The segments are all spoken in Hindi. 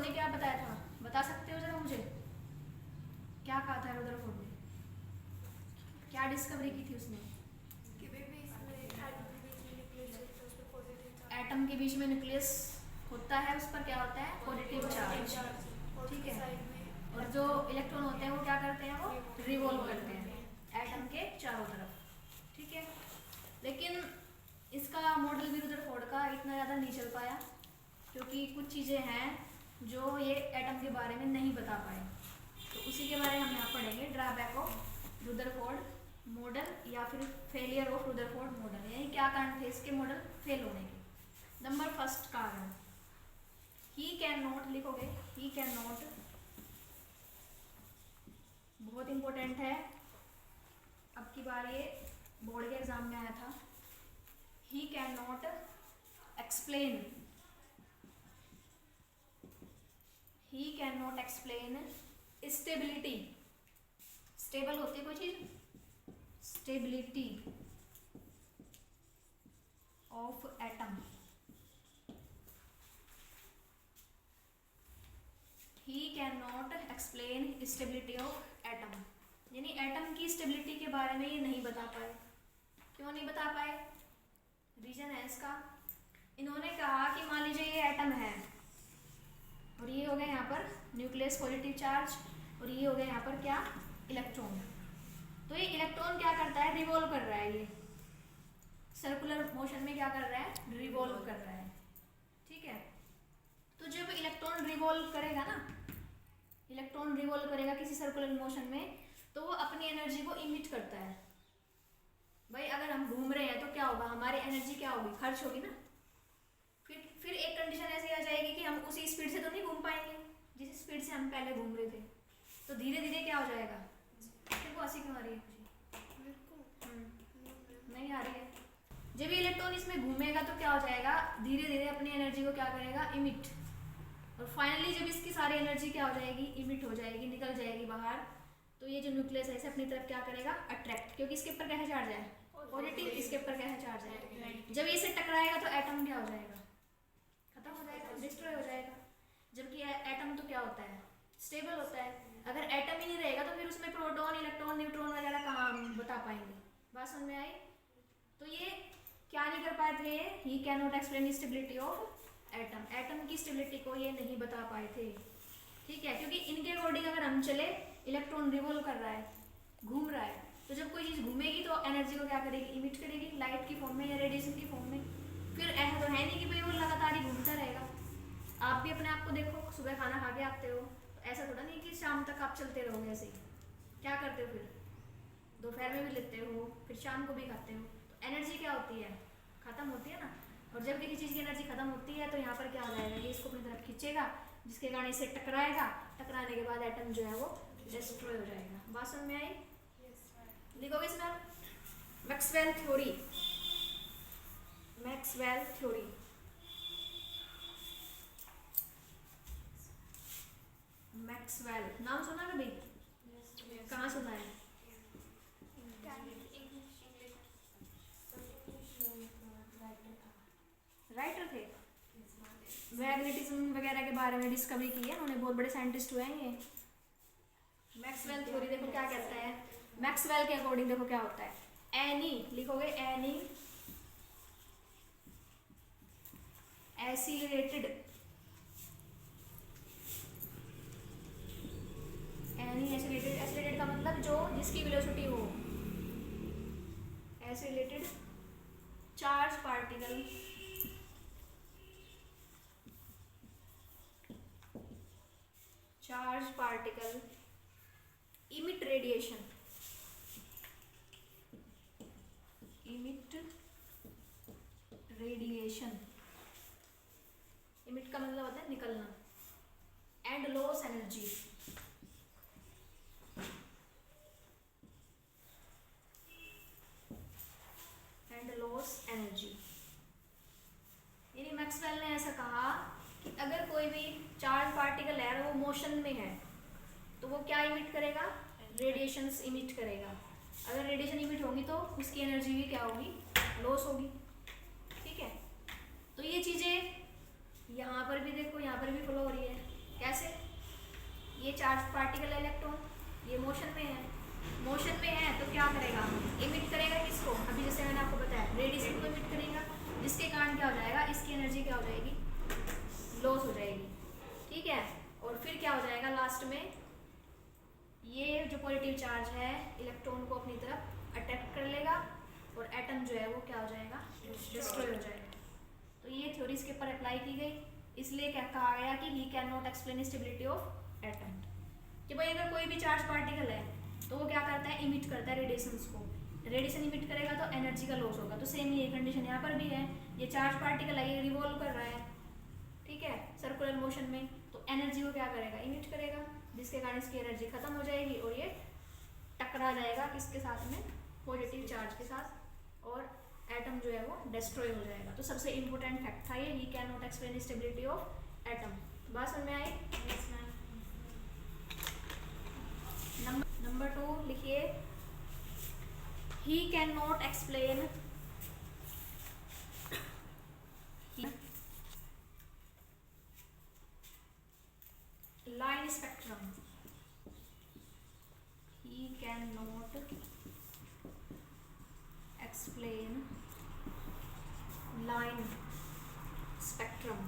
ने क्या बताया था, बता सकते हो जरा मुझे, क्या कहा था रुदरफोर्ड ने, क्या डिस्कवरी की थी उसने? एटम के बीच में न्यूक्लियस होता है, उस पर क्या होता है, पॉजिटिव चार्ज, ठीक है। और जो इलेक्ट्रॉन होते हैं वो क्या करते हैं, वो रिवॉल्व करते हैं एटम के चारों तरफ, ठीक है। लेकिन इसका मॉडल भी रुदरफोर्ड का इतना ज़्यादा नहीं चल पाया, क्योंकि कुछ चीज़ें हैं जो ये एटम के बारे में नहीं बता पाए। तो उसी के बारे में हम यहाँ पढ़ेंगे, ड्रॉबैक ऑफ रुदरफोर्ड मॉडल या फिर फेलियर ऑफ रुदरफोर्ड मॉडल, यानी क्या कारण थे इसके मॉडल फेल होने के। नंबर फर्स्ट कारण, ही कैन नॉट, लिखोगे ही कैन नॉट, बहुत इंपॉर्टेंट है, अब की बार ये बोर्ड के एग्जाम में आया था। ही can not explain, he can not explain stability, stable होती है कोई चीज, stability of atom, he can not explain stability of atom, यानी एटम की स्टेबिलिटी के बारे में ये नहीं बता पाए। क्यों नहीं बता पाए, रीजन है इसका, इन्होंने कहा कि मान लीजिए ये एटम है और ये हो गया यहाँ पर न्यूक्लियस पॉजिटिव चार्ज, और ये हो गया यहाँ पर क्या, इलेक्ट्रॉन। तो ये इलेक्ट्रॉन क्या करता है, रिवॉल्व कर रहा है, ये सर्कुलर मोशन में क्या कर रहा है, रिवॉल्व कर रहा है, ठीक है। तो जब इलेक्ट्रॉन रिवॉल्व करेगा ना, इलेक्ट्रॉन रिवॉल्व करेगा किसी सर्कुलर मोशन में, तो वो अपनी एनर्जी को इमिट करता है। भाई अगर हम घूम रहे हैं तो क्या होगा, हमारी एनर्जी क्या होगी, खर्च होगी ना। फिर एक कंडीशन ऐसी आ जाएगी कि हम उसी स्पीड से तो नहीं घूम पाएंगे जिस स्पीड से हम पहले घूम रहे थे, तो धीरे धीरे क्या हो जाएगा। फिर वो हंसी क्यों आ रही है नहीं आ रही है। जब ये इलेक्ट्रॉन इसमें घूमेगा तो क्या हो जाएगा, धीरे धीरे अपनी एनर्जी को क्या करेगा, इमिट, और फाइनली जब इसकी सारी एनर्जी क्या हो जाएगी, इमिट हो जाएगी, निकल जाएगी बाहर, तो ये जो न्यूक्लियस है इसे अपनी तरफ क्या करेगा, अट्रैक्ट, क्योंकि इसके ऊपर क्या है, चार्ज है पॉजिटिव, इसके ऊपर क्या है, चार्ज है। जब इसे टकराएगा तो एटम क्या हो जाएगा, खत्म हो जाएगा, डिस्ट्रॉय हो जाएगा। जबकि एटम तो क्या होता है, स्टेबल होता है। अगर एटम ही नहीं रहेगा तो फिर उसमें प्रोटॉन, इलेक्ट्रॉन, न्यूट्रॉन वगैरह कहाँ हम बता पाएंगे। बात समझ में आई। तो ये क्या नहीं कर पाए थे, ही can not explain stability of atom, atom की स्टेबिलिटी को ये नहीं बता पाए थे, ठीक है। क्योंकि इनके अकॉर्डिंग अगर हम चले, इलेक्ट्रॉन रिवॉल्व कर रहा है, घूम रहा है, तो जब कोई चीज़ घूमेगी तो एनर्जी को क्या करेगी, इमिट करेगी, लाइट की फॉर्म में या रेडिएशन की फॉर्म में। फिर ऐसा तो है नहीं कि भाई वो लगातार ही घूमता रहेगा। आप भी अपने आप को देखो, सुबह खाना खा के आते हो, तो ऐसा थोड़ा नहीं कि शाम तक आप चलते रहोगे ऐसे ही। क्या करते हो, फिर दोपहर में भी लेते हो, फिर शाम को भी खाते हो, तो एनर्जी क्या होती है, खत्म होती है ना। और जब किसी चीज़ की एनर्जी खत्म होती है तो यहाँ पर क्या हो जाएगा, ये इसको अपनी तरफ खींचेगा, जिसके कारण इसे टकराएगा, टकराने के बाद एटम जो है वो डिस्ट्रॉय हो जाएगा। बात समझ में आई। लिखोगे इसमें Maxwell theory, Maxwell theory, Maxwell नाम सुना है भाई, कहाँ सुना है, राइटर थे, मैग्नेटिज्म वगैरह के बारे में डिस्कवरी की है उन्होंने, बहुत बड़े साइंटिस्ट हुए हैं ये। मैक्सवेल थ्योरी देखो क्या कहता है, मैक्सवेल के अकॉर्डिंग देखो क्या होता है, एनी, लिखोगे any acylated, any acylated, acylated का मतलब जो जिसकी वेलोसिटी हो, acylated charge particle, charge particle emit radiation, emit radiation, emit का मतलब होता है निकलना, and lose energy, and lose energy। यानी मैक्सवेल ने ऐसा कहा कि अगर कोई भी चार्ज पार्टिकल है और वो मोशन में है तो वो क्या इमिट करेगा, रेडिएशंस इमिट करेगा। अगर रेडिएशन इमिट होगी तो उसकी एनर्जी भी क्या होगी, लॉस होगी, ठीक है। तो ये चीज़ें यहाँ पर भी देखो, यहाँ पर भी फॉलो हो रही है, चार्ज पार्टिकल इलेक्ट्रॉन, ये मोशन में है, मोशन में है तो क्या करेगा, इमिट करेगा किसको, अभी जैसे मैंने आपको बताया रेडिएशन को इमिट करेगा, जिसके कारण क्या हो जाएगा, इसकी एनर्जी क्या हो जाएगी, लॉस हो जाएगी। ठीक है, और फिर क्या हो जाएगा लास्ट में, ये जो पॉजिटिव चार्ज है इलेक्ट्रॉन को अपनी तरफ अट्रैक्ट कर लेगा और एटम जो है वो क्या हो जाएगा, डिस्ट्रॉय हो जाएगा। तो ये थ्योरी इसके ऊपर अप्लाई की गई, इसलिए क्या कहा गया कि ही can not explain stability of atom, कि भाई अगर कोई भी चार्ज पार्टिकल है तो वो क्या करता है, इमिट करता है रेडिएशंस को, रेडिएशन इमिट करेगा तो एनर्जी का लॉस होगा। तो सेम ये कंडीशन यहाँ पर भी है, ये चार्ज पार्टिकल है, ये रिवॉल्व कर रहा है, ठीक है, सर्कुलर मोशन में, तो एनर्जी को क्या करेगा, इमिट करेगा, जिसके कारण इसकी एनर्जी खत्म हो जाएगी और ये टकरा जाएगा किसके साथ में, पॉजिटिव चार्ज के साथ, और एटम जो है वो डिस्ट्रॉय हो जाएगा। तो सबसे इंपॉर्टेंट फैक्ट था ये, ही can not explain stability of atom. बात समझ में आई? नंबर 2 लिखिए, he cannot explain line spectrum, he cannot explain line spectrum,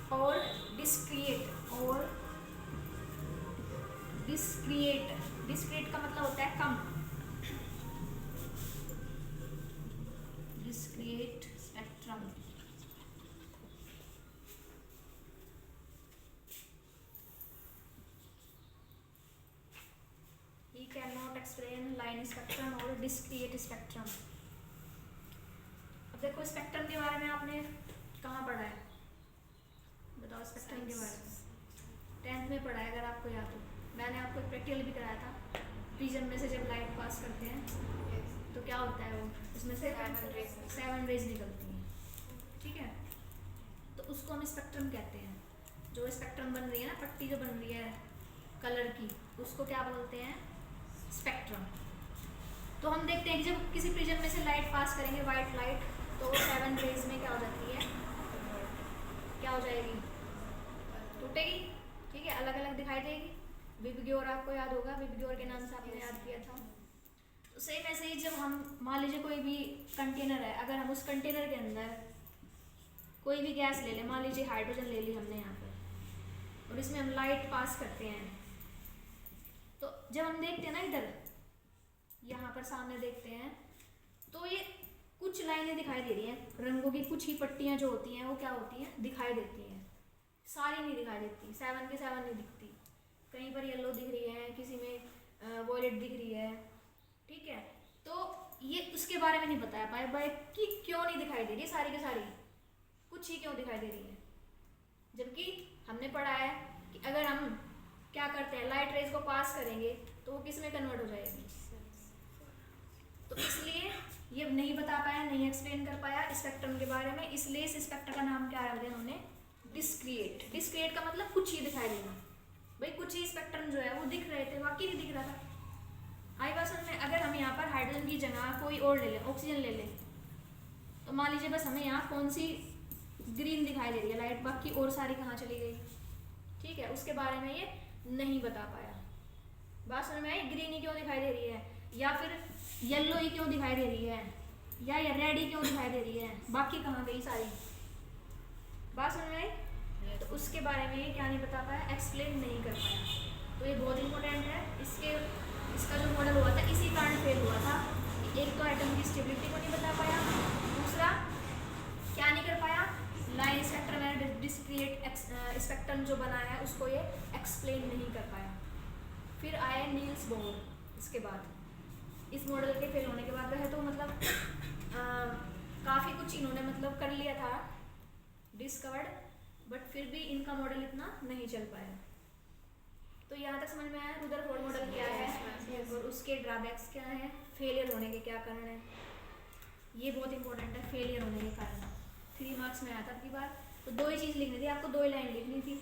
और डिस्क्रीट का मतलब होता है कम, discrete spectrum, he can not explain line spectrum और डिस्क्रीट स्पेक्ट्रम। अब देखो स्पेक्ट्रम के बारे में आपने कहाँ पढ़ा है, बताओ स्पेक्ट्रम के बारे में, 10th में पढ़ा है अगर आपको याद हो, मैंने आपको प्रैक्टिकल भी कराया था, प्रिज्म में से जब लाइट पास करते हैं तो क्या होता है, वो उसमें से 7 रेज निकलती हैं, ठीक है, तो उसको हम स्पेक्ट्रम कहते हैं। जो स्पेक्ट्रम बन रही है ना, पट्टी जो बन रही है कलर की, उसको क्या बोलते हैं, स्पेक्ट्रम। तो हम देखते हैं कि जब किसी प्रिज्म में से लाइट पास करेंगे, वाइट लाइट, तो 7 रेज में क्या हो जाती है, क्या हो जाएगी, टूटेगी, ठीक है, अलग अलग दिखाई देगी। विबग्योर आपको याद होगा, विबग्योर के नाम से आपने याद किया था। तो सेम ऐसे ही जब हम मान लीजिए कोई भी कंटेनर है, अगर हम उस कंटेनर के अंदर कोई भी गैस ले लें, मान लीजिए हाइड्रोजन ले ली हमने यहाँ पर, और इसमें हम लाइट पास करते हैं, तो जब हम देखते हैं ना इधर यहाँ पर सामने देखते हैं, तो ये कुछ लाइनें दिखाई दे रही हैं, रंगों की कुछ ही पट्टियाँ जो होती हैं वो क्या होती हैं, दिखाई देती हैं, सारी नहीं दिखाई देती, 7 के 7 नहीं दिखती, कहीं पर येलो दिख रही है, किसी में वॉयलेट दिख रही है, ठीक है। तो ये उसके बारे में नहीं बताया पाए भाई कि क्यों नहीं दिखाई दे रही, सारी की सारी कुछ ही क्यों दिखाई दे रही है, जबकि हमने पढ़ा है कि अगर हम क्या करते हैं, लाइट रेज को पास करेंगे तो वो किस में कन्वर्ट हो जाएगी, तो इसलिए ये नहीं बता पाया, नहीं एक्सप्लेन कर पाया स्पेक्ट्रम के बारे में, इसलिए इस स्पेक्ट्रम का नाम क्या रख दिया उन्होंने, डिस्क्रिएट। डिस्क्रिएट का मतलब कुछ ही दिखाई देना, भाई कुछ ही स्पेक्ट्रम जो है वो दिख रहे थे, बाकी नहीं दिख रहा था। आई बात समझ में? अगर हम यहाँ पर हाइड्रोजन की जगह कोई और ले लें, ऑक्सीजन ले लें, तो मान लीजिए बस हमें यहाँ कौन सी ग्रीन दिखाई दे रही है लाइट, बाकी और सारी कहाँ चली गई, ठीक है, उसके बारे में ये नहीं बता पाया। बात समझ में आई? ग्रीन ही क्यों दिखाई दे रही है, या फिर येलो ही क्यों दिखाई दे रही है, या रेड ही क्यों दिखाई दे रही है, बाकी कहाँ गई सारी। बात समझ में आई? तो उसके बारे में ये क्या नहीं बता पाया, एक्सप्लेन नहीं कर पाया। तो ये बहुत इंपॉर्टेंट है। इसका जो मॉडल हुआ था इसी कारण फेल हुआ था, एक तो एटम की स्टेबिलिटी को नहीं बता पाया, दूसरा क्या नहीं कर पाया, line spectrum and discrete spectrum जो बनाया है उसको ये एक्सप्लेन नहीं कर पाया। फिर आए नील्स बोर। इसके बाद इस मॉडल के फेल होने के बाद वह तो मतलब काफ़ी कुछ इन्होंने मतलब कर लिया था डिस्कवर्ड, बट फिर भी इनका मॉडल इतना नहीं चल पाया। तो यहाँ तक समझ में आया रुदरफोर्ड मॉडल क्या है और उसके ड्रॉबैक्स क्या हैं, फेलियर होने के क्या कारण है। ये बहुत इंपॉर्टेंट है, फेलियर होने के कारण 3 मार्क्स में आया था आपकी बार। तो 2 ही चीज़ लिखनी थी आपको, 2 ही लाइन लिखनी थी।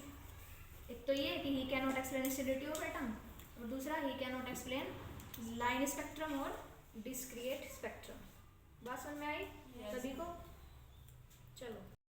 एक तो ये कि ही can not explain stability of atom, और दूसरा ही can not explain line spectrum और डिस्क्रिएट स्पेक्ट्रम। बात समझ में आई Yes. सभी को? चलो